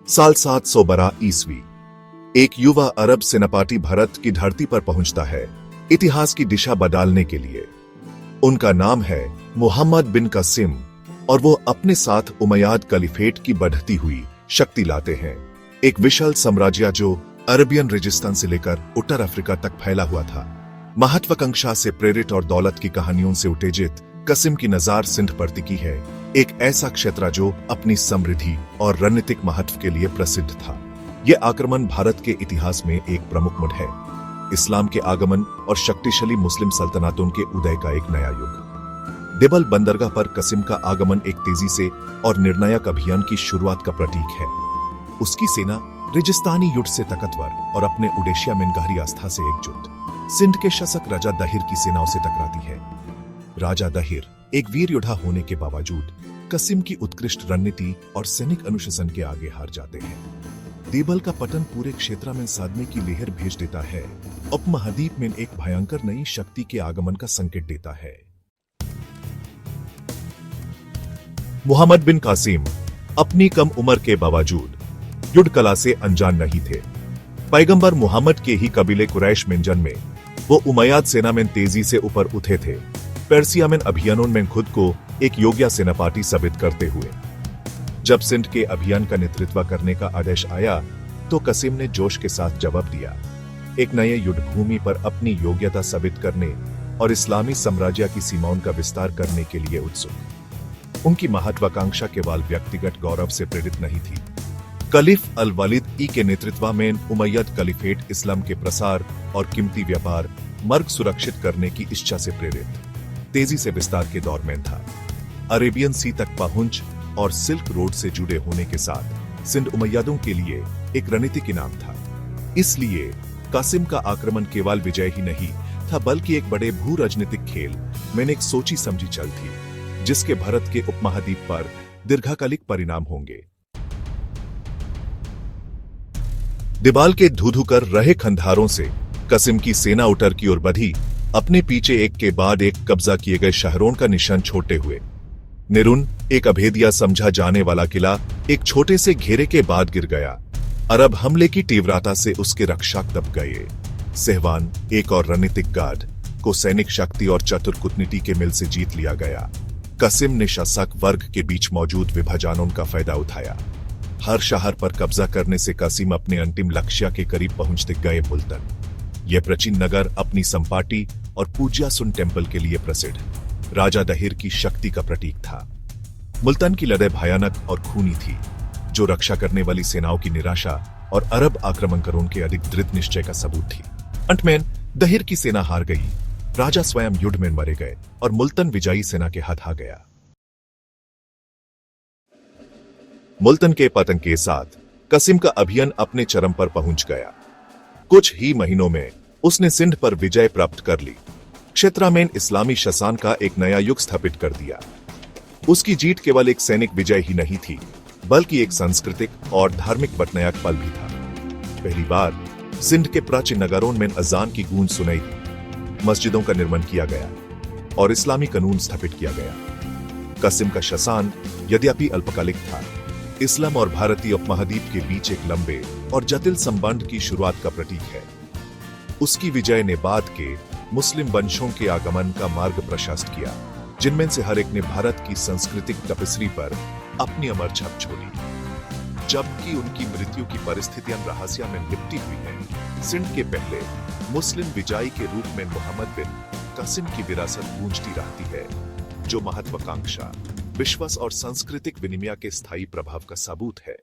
साल 712 ईस्वी एक युवा अरब सेनापति भारत की धरती पर पहुंचता है इतिहास की दिशा बदलने के लिए। उनका नाम है मोहम्मद बिन कासिम और वो अपने साथ उमैयाद कलीफेट की बढ़ती हुई शक्ति लाते हैं। एक विशाल साम्राज्य जो अरबियन रेगिस्तान से लेकर उत्तर अफ्रीका तक फैला हुआ था। महत्वाकांक्षा से प्रेरित और दौलत की कहानियों से उत्तेजित कासिम की नजर सिंध पर टिकी है, एक ऐसा क्षेत्र जो अपनी समृद्धि और रणनीतिक महत्व के लिए प्रसिद्ध था। यह आक्रमण भारत के इतिहास में एक प्रमुख मोड़ है। इस्लाम के आगमन और शक्तिशाली मुस्लिम सल्तनतों के उदय का एक नया युग। देबल बंदरगाह पर कासिम का आगमन एक तेजी से और निर्णायक अभियान की शुरुआत का प्रतीक है। उसकी सेना रेगिस्तानी युद्ध से ताकतवर और अपने उद्देश्य में गहरी आस्था से एकजुट सिंध के शासक राजा दहिर की सेनाओं से टकराती है। राजा दहिर एक वीर योद्धा होने के बावजूद कासिम की उत्कृष्ट रणनीति और सैनिक अनुशासन के आगे हार जाते हैं। देबल का पतन पूरे क्षेत्र में सदमे की लहर भेज देता है। उपमहाद्वीप में एक भयंकर नई शक्ति के आगमन का संकेत देता है। मोहम्मद बिन कासिम अपनी कम उम्र के बावजूद युद्ध कला से अनजान नहीं थे। पैगंबर मोहम्मद के ही कबीले कुरैश में जन्मे वो उमैयाद सेना में तेजी से ऊपर उठे थे, पर्सिया में अभियानों में खुद को एक योग्य सेनापति साबित करते हुए। जब सिंध के अभियान का नेतृत्व करने का आदेश आया तो कासिम ने जोश के साथ जवाब दिया, एक नए युद्ध भूमि पर अपनी योग्यता साबित करने और इस्लामी साम्राज्य की सीमाओं का विस्तार करने के लिए उत्सुक। उनकी महत्वाकांक्षा केवल व्यक्तिगत गौरव से प्रेरित नहीं थी। खलीफ अल वलीद ई के नेतृत्व में उमैयद कलीफेट इस्लाम के प्रसार और कीमती व्यापार मार्ग सुरक्षित करने की इच्छा से प्रेरित तेजी से विस्तार के दौर में था। अरेबियन सी तक पहुंच और सिल्क रोड से जुड़े होने के साथ सिंध उमैयादों के लिए एक रणनीतिक इनाम था। इसलिए कासिम का आक्रमण केवल विजय ही नहीं था बल्कि एक बड़े भू राजनीतिक खेल में एक सोची समझी चल थी जिसके भारत के उपमहाद्वीप पर दीर्घकालिक परिणाम होंगे। देबाल के धू कर रहे खंडारों से कासिम की सेना उत्तर की ओर बढ़ी, अपने पीछे एक के बाद एक कब्जा किए गए शहरों का निशान छोड़ते हुए। निरुन एक अभेदिया समझा जाने वाला किला एक छोटे से घेरे के बाद गिर गया। अरब हमले की तीव्रता से उसके रक्षक दब गए। सहवान एक और रणनीतिक गार्ड को सैनिक शक्ति और चतुर कूटनीति के मिल से जीत लिया गया। कासिम ने शासक वर्ग के बीच मौजूद विभाजनों का फायदा उठाया। हर शहर पर कब्जा करने से कासिम अपने अंतिम लक्ष्य के करीब पहुंचते गए। मुल्तान यह प्राचीन नगर अपनी संपाटी और पूज्या सुन टेम्पल के लिए प्रसिद्ध राजा दहिर की शक्ति का प्रतीक था। मुल्तान की लड़ाई भयानक और खूनी थी जो रक्षा करने वाली सेनाओं की निराशा और अरब आक्रमणकारों के अधिक दृढ़ निश्चय का सबूत थी। अंत में दहिर की सेना हार गई, राजा स्वयं युद्ध में मरे गए और मुल्तान विजयी सेना के हाथ आ गया। मुल्तान के पतन के साथ कासिम का अभियान अपने चरम पर पहुंच गया। कुछ ही महीनों में उसने सिंध पर विजय प्राप्त कर ली, क्षेत्र में इस्लामी शासन का एक नया युग स्थापित कर दिया। उसकी जीत केवल एक सैनिक विजय ही नहीं थी बल्कि एक सांस्कृतिक और धार्मिक बटनायक पल भी था। पहली बार सिंध के प्राचीन नगरों में अजान की गूंज सुनाई दी, मस्जिदों का निर्माण किया गया और इस्लामी कानून स्थापित किया गया। कासिम का शासन यद्यपि अल्पकालिक था, इस्लाम और भारतीय उपमहाद्वीप के बीच एक लंबे और जटिल संबंध की शुरुआत का प्रतीक है। उसकी विजय ने बाद के मुस्लिम वंशों के आगमन का मार्ग प्रशस्त किया, जिनमें से हर एक ने भारत की सांस्कृतिक तपस्वी पर अपनी अमर छाप छोड़ी। जबकि उनकी मृत्यु की परिस्थितियां रहस्य में लिपटी हुई हैं, सिंध के पहले मुस्लिम विजयी के रूप में मोहम्मद बिन कासिम की विरासत गूंजती रहती है, जो महत्वाकांक्षा, विश्वास और सांस्कृतिक विनिमय के स्थायी प्रभाव का सबूत है।